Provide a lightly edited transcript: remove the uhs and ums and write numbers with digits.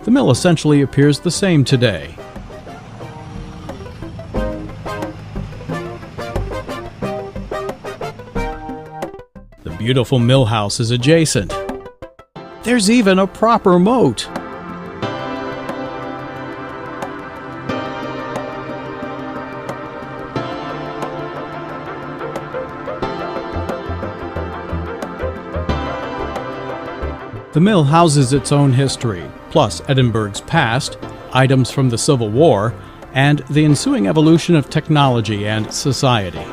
The mill essentially appears the same today. The beautiful mill house is adjacent. There's even a proper moat. The mill houses its own history, plus Edinburgh's past, items from the Civil War, and the ensuing evolution of technology and society.